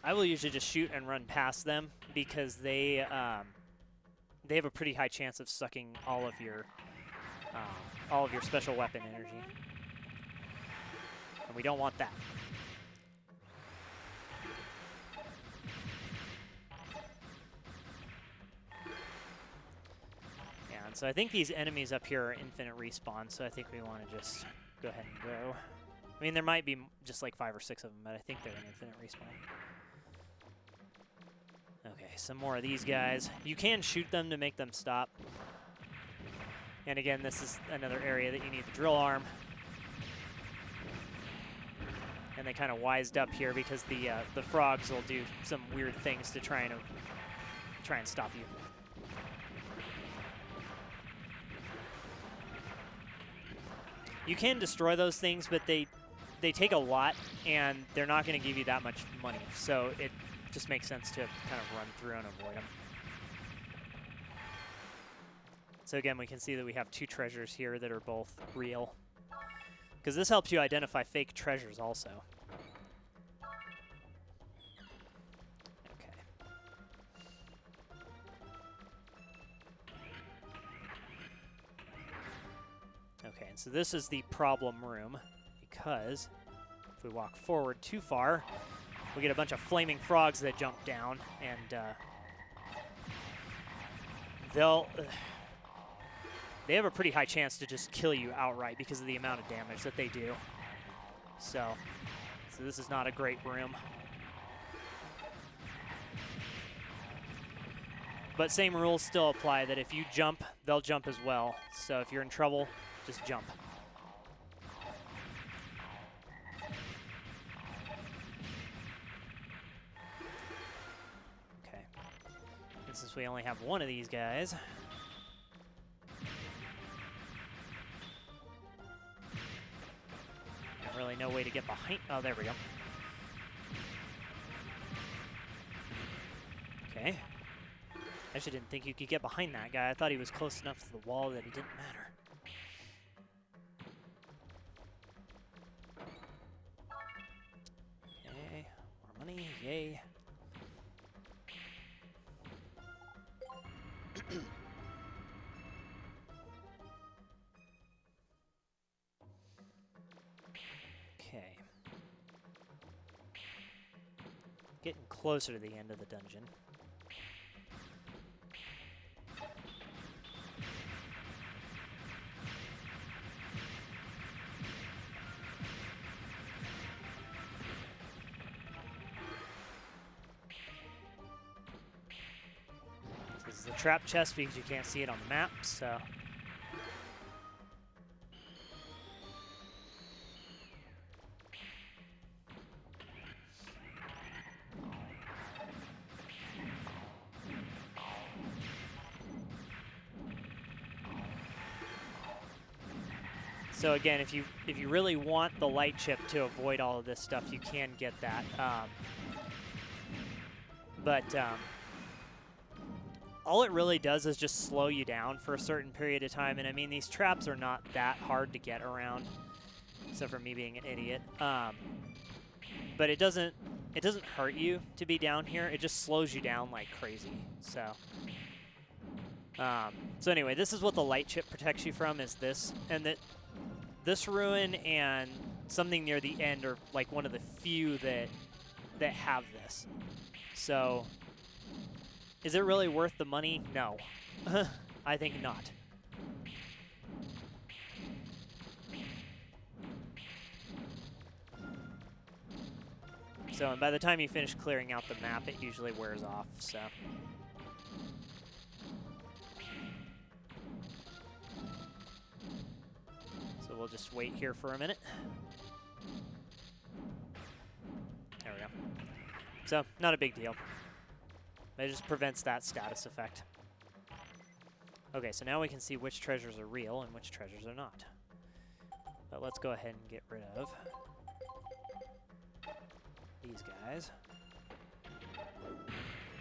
I will usually just shoot and run past them because they have a pretty high chance of sucking all of your special weapon energy, and we don't want that. Yeah, and so I think these enemies up here are infinite respawn, so I think we want to just go ahead and go. I mean, there might be just like 5 or 6 of them, but I think they're an infinite respawn. Okay, some more of these guys. You can shoot them to make them stop. And again, this is another area that you need the drill arm. And they kind of wised up here because the frogs will do some weird things to try and stop you. You can destroy those things, but they take a lot, and they're not going to give you that much money. So it just makes sense to kind of run through and avoid them. So again, we can see that we have 2 treasures here that are both real. Because this helps you identify fake treasures also. Okay. Okay, and so this is the problem room, because if we walk forward too far, we get a bunch of flaming frogs that jump down, and they have a pretty high chance to just kill you outright because of the amount of damage that they do. So this is not a great room. But same rules still apply, that if you jump, they'll jump as well. So if you're in trouble, just jump. Okay. And since we only have one of these guys, really no way to get behind. Oh, there we go. Okay. I actually didn't think you could get behind that guy. I thought he was close enough to the wall that it didn't matter. Okay, more money, yay. Okay. Getting closer to the end of the dungeon. is the trap chest because you can't see it on the map, so. So again, if you really want the light chip to avoid all of this stuff, you can get that. But all it really does is just slow you down for a certain period of time. And I mean, these traps are not that hard to get around, except for me being an idiot. But it doesn't hurt you to be down here. It just slows you down like crazy. So. So anyway, this is what the light chip protects you from, is this, and that. This ruin and something near the end are like one of the few that have this. So, is it really worth the money? No. I think not. So, and by the time you finish clearing out the map, it usually wears off, so. We'll just wait here for a minute. There we go. So, not a big deal. It just prevents that status effect. Okay, so now we can see which treasures are real and which treasures are not. But let's go ahead and get rid of these guys.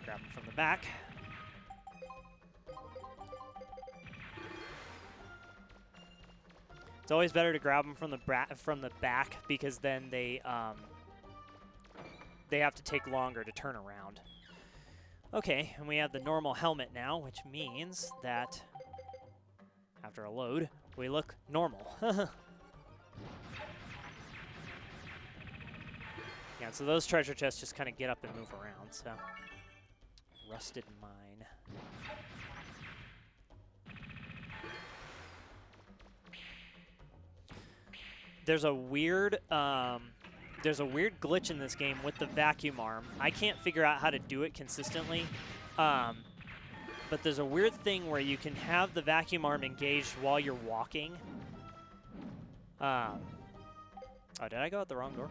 Grab them from the back. It's always better to grab them from the back because then they have to take longer to turn around. Okay, and we have the normal helmet now, which means that after a load, we look normal. Yeah, so those treasure chests just kind of get up and move around, so. Rusted mine. There's a weird glitch in this game with the vacuum arm. I can't figure out how to do it consistently, but there's a weird thing where you can have the vacuum arm engaged while you're walking. Oh, did I go out the wrong door?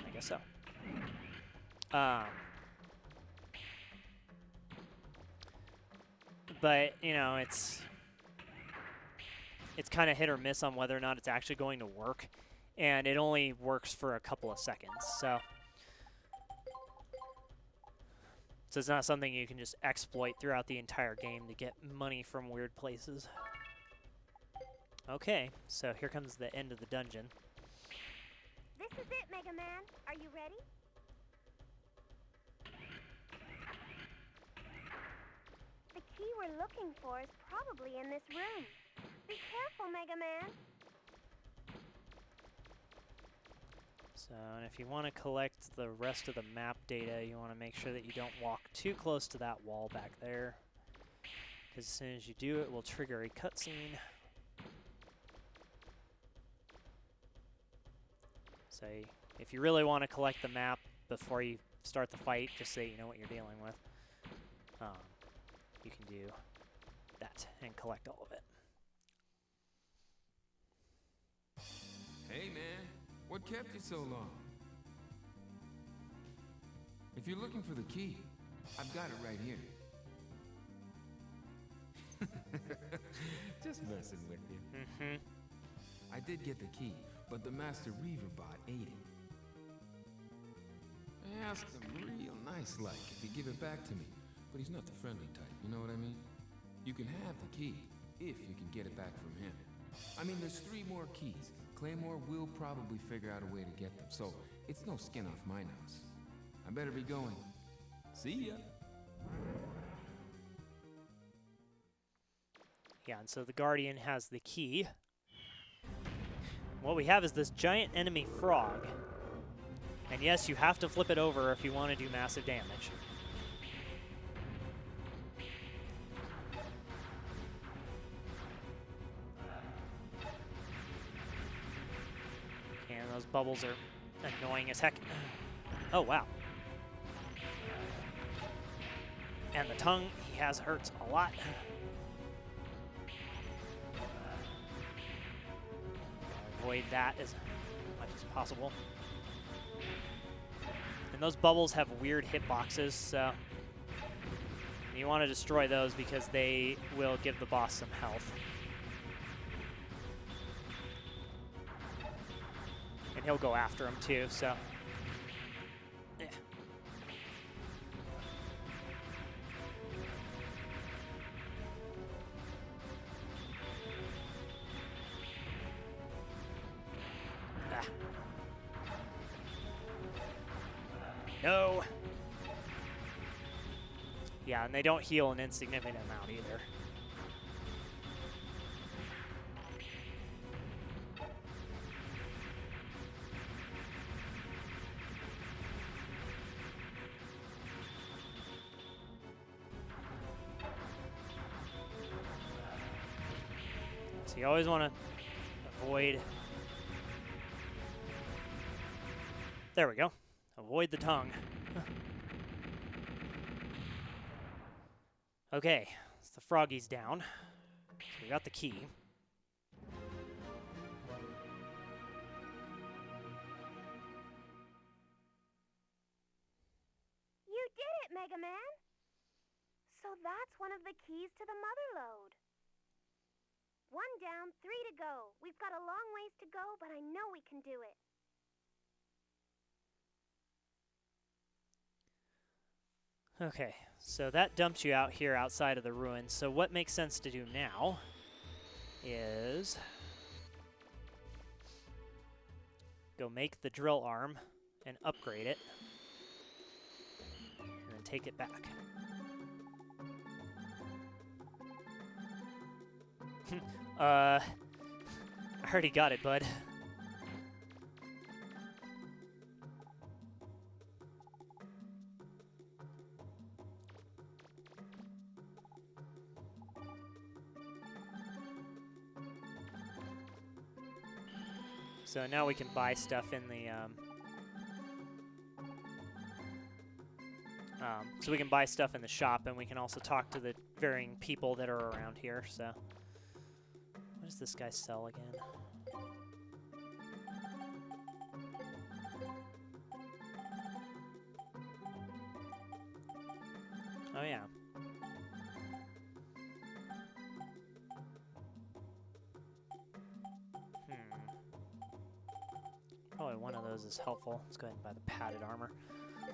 I guess so. But, you know, it's kind of hit or miss on whether or not it's actually going to work, and it only works for a couple of seconds, so it's not something you can just exploit throughout the entire game to get money from weird places. Okay, so here comes the end of the dungeon. This is it, Mega Man. Are you ready? The key we're looking for is probably in this room. Be careful, Mega Man. So, and if you want to collect the rest of the map data, you want to make sure that you don't walk too close to that wall back there, because as soon as you do, it will trigger a cutscene. So, if you really want to collect the map before you start the fight, just so you know what you're dealing with, you can do that and collect all of it. Hey, man. What kept you so long? If you're looking for the key, I've got it right here. Just messing with you. Mm-hmm. I did get the key, but the Master Reaver bot ate it. I asked him real nice-like if he'd give it back to me, but he's not the friendly type, you know what I mean? You can have the key, if you can get it back from him. I mean, there's 3 more keys. Claymore will probably figure out a way to get them, so it's no skin off my nose. I better be going. See ya. Yeah, and so the Guardian has the key. What we have is this giant enemy frog. And yes, you have to flip it over if you want to do massive damage. And those bubbles are annoying as heck. Oh, wow. And the tongue, he has hurts a lot. Avoid that as much as possible. And those bubbles have weird hitboxes, so you want to destroy those because they will give the boss some health. And he'll go after him too, so. Yeah. Ah. No. Yeah, and they don't heal an insignificant amount either. So you always want to avoid. There we go. Avoid the tongue. Okay, so the froggy's down. So we got the key. You did it, Mega Man! So that's one of the keys to the mother lode. 1 down, 3 to go. We've got a long ways to go, but I know we can do it. Okay, so that dumps you out here outside of the ruins. So what makes sense to do now is go make the drill arm and upgrade it, and then take it back. I already got it, bud. So now we can buy stuff in the, so we can buy stuff in the shop, and we can also talk to the varying people that are around here, so. What does this guy sell again? Oh, yeah. Probably one of those is helpful. Let's go ahead and buy the padded armor.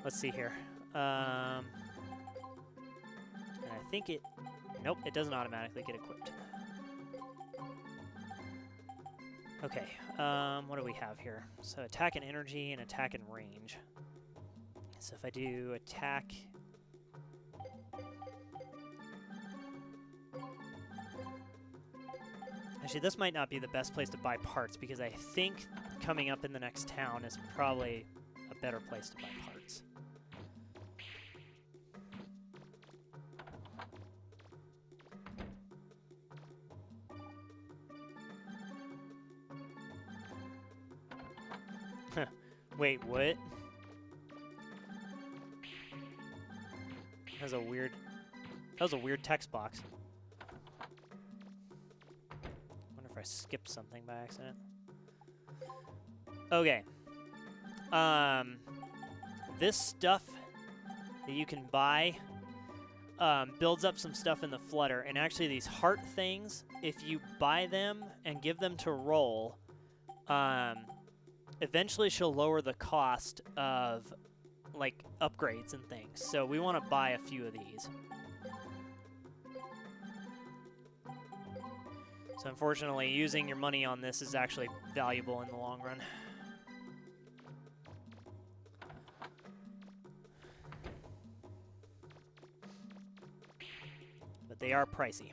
Let's see here. And I think it... Nope, it doesn't automatically get equipped. Okay, what do we have here? So attack and energy and attack and range. So if I do attack... Actually, this might not be the best place to buy parts, because I think coming up in the next town is probably a better place to buy parts. Wait, what? That was a weird text box. Wonder if I skipped something by accident. Okay. This stuff that you can buy builds up some stuff in the flutter, and actually these heart things, if you buy them and give them to roll, eventually she'll lower the cost of like upgrades and things. So we want to buy a few of these. So unfortunately, using your money on this is actually valuable in the long run. But they are pricey.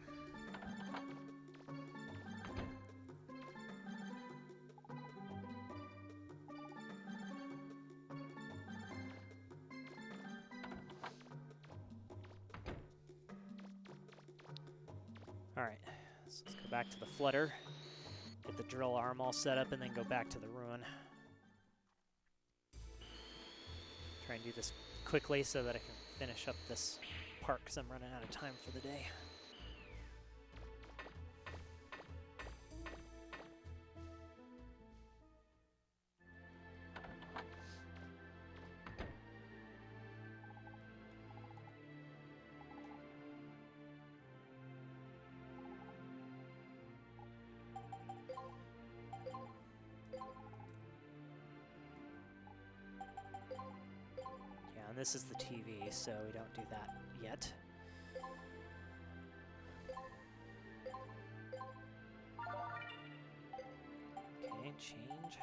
Alright, so let's go back to the flutter, get the drill arm all set up, and then go back to the ruin. Try and do this quickly so that I can finish up this park because I'm running out of time for the day. And this is the TV, so we don't do that yet. Okay, change.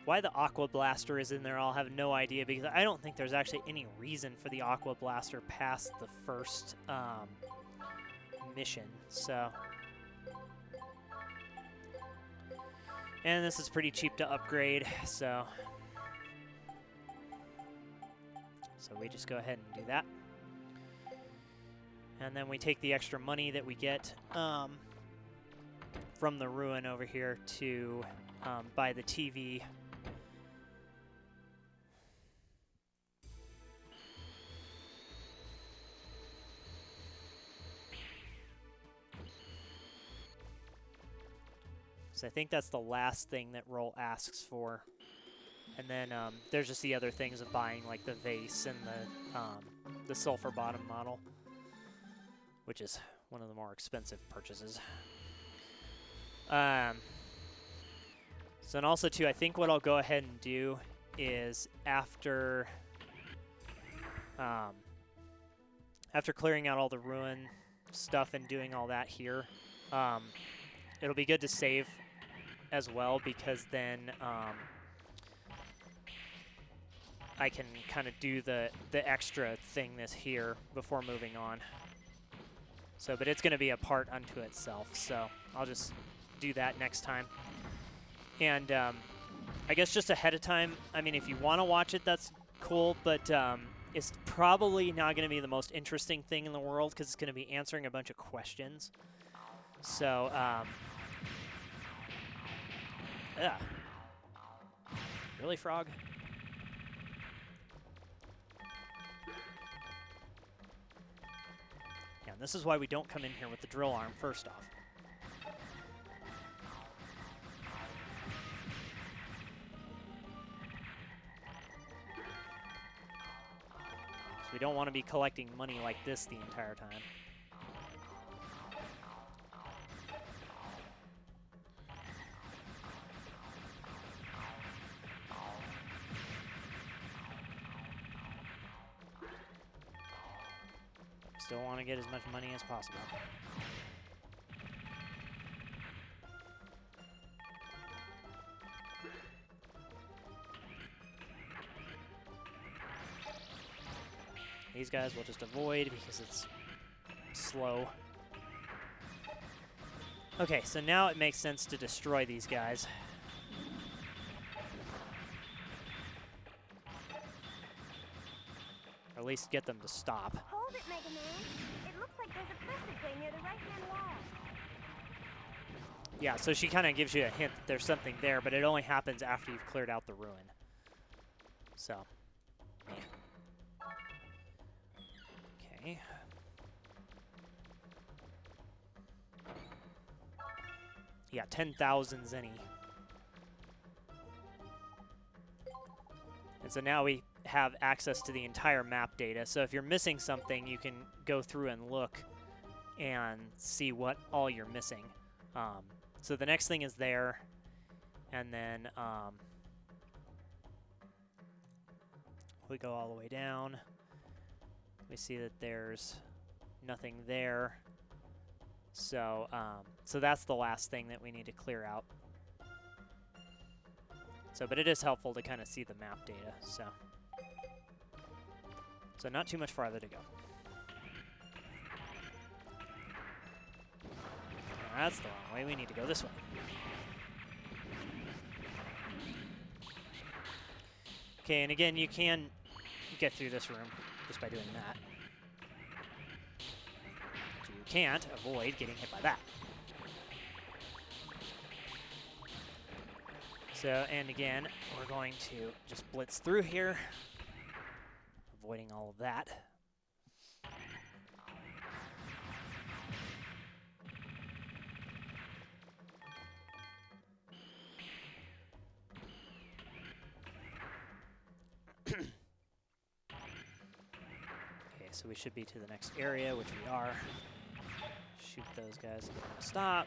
Why the Aqua Blaster is in there, I'll have no idea, because I don't think there's actually any reason for the Aqua Blaster past the first mission, so. And this is pretty cheap to upgrade, so we just go ahead and do that. And then we take the extra money that we get from the ruin over here to buy the TV. So I think that's the last thing that Roll asks for. And then there's just the other things of buying, like the vase and the sulfur bottom model, which is one of the more expensive purchases. So and also too, I think what I'll go ahead and do is after clearing out all the ruin stuff and doing all that here, it'll be good to save as well, because then I can kind of do the extra thing this here before moving on. So, but it's going to be a part unto itself, so I'll just do that next time. And I guess just ahead of time, I mean, if you want to watch it, that's cool, but it's probably not going to be the most interesting thing in the world, because it's going to be answering a bunch of questions. So, yeah. Really, Frog? Yeah, and this is why we don't come in here with the drill arm first off. So we don't want to be collecting money like this the entire time. Still want to get as much money as possible. These guys we'll just avoid because it's slow. Okay, so now it makes sense to destroy these guys. Or at least get them to stop. Hold it, Mega Man. It looks like there's a passageway near the right-hand wall. Yeah, so she kind of gives you a hint that there's something there, but it only happens after you've cleared out the ruin. So, yeah. Okay. Yeah, 10,000 zenny. And so now we have access to the entire map data. So if you're missing something, you can go through and look and see what all you're missing. So the next thing is there, and then we go all the way down. We see that there's nothing there. So, so that's the last thing that we need to clear out. So, but it is helpful to kind of see the map data. So not too much farther to go. That's the wrong way. We need to go this way. Okay, and again, you can get through this room just by doing that. But you can't avoid getting hit by that. So, and again, we're going to just blitz through here. avoiding all of that. Okay, so we should be to the next area, which we are. Shoot those guys and get them to stop.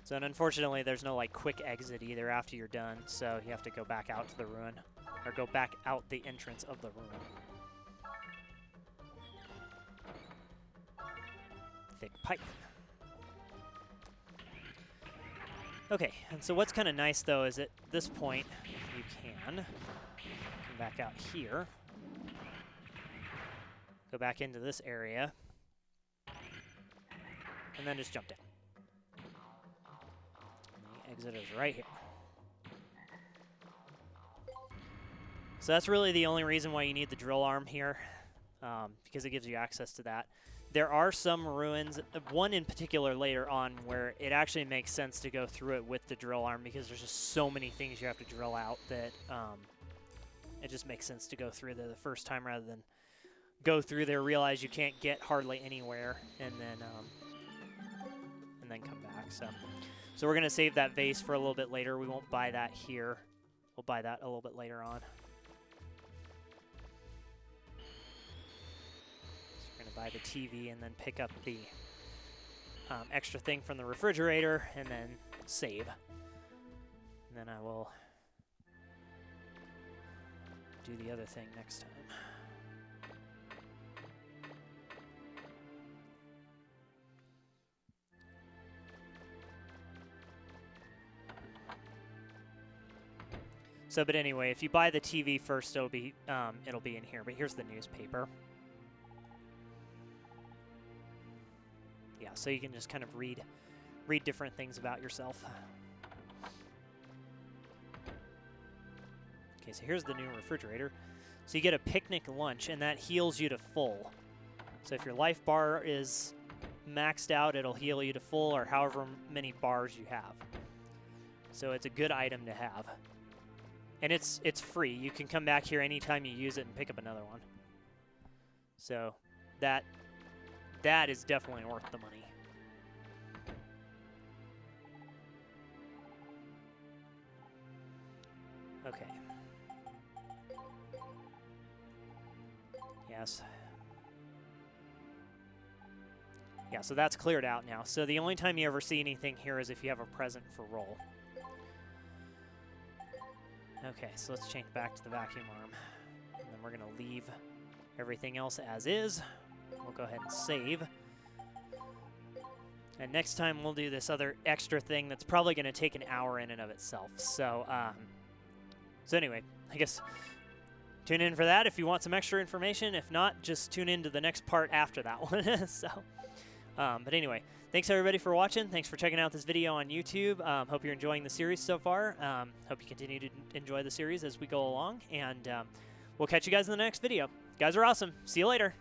So, and unfortunately, there's no like quick exit either after you're done, so you have to go back out to the ruin, or go back out the entrance of the ruin. Thick pipe. Okay, and so what's kind of nice though is at this point you can come back out here, go back into this area, and then just jump down. Exit is right here. So that's really the only reason why you need the drill arm here, because it gives you access to that. There are some ruins, one in particular later on, where it actually makes sense to go through it with the drill arm because there's just so many things you have to drill out that it just makes sense to go through there the first time rather than go through there, realize you can't get hardly anywhere, and then come back. So we're going to save that vase for a little bit later. We won't buy that here. We'll buy that a little bit later on. So we're going to buy the TV and then pick up the extra thing from the refrigerator and then save. And then I will do the other thing next time. So, but anyway, if you buy the TV first, it'll be in here. But here's the newspaper. Yeah, so you can just kind of read different things about yourself. Okay, so here's the new refrigerator. So you get a picnic lunch, and that heals you to full. So if your life bar is maxed out, it'll heal you to full, or however many bars you have. So it's a good item to have. And it's free. You can come back here anytime you use it and pick up another one. So that is definitely worth the money. Okay. Yes. Yeah, so that's cleared out now. So the only time you ever see anything here is if you have a present for roll. Okay, so let's change back to the vacuum arm. And then we're going to leave everything else as is. We'll go ahead and save. And next time we'll do this other extra thing that's probably going to take an hour in and of itself. So, so anyway, I guess tune in for that if you want some extra information. If not, just tune in to the next part after that one. So, but anyway, thanks everybody for watching. Thanks for checking out this video on YouTube. Hope you're enjoying the series so far. Hope you continue to enjoy the series as we go along. And we'll catch you guys in the next video. You guys are awesome. See you later.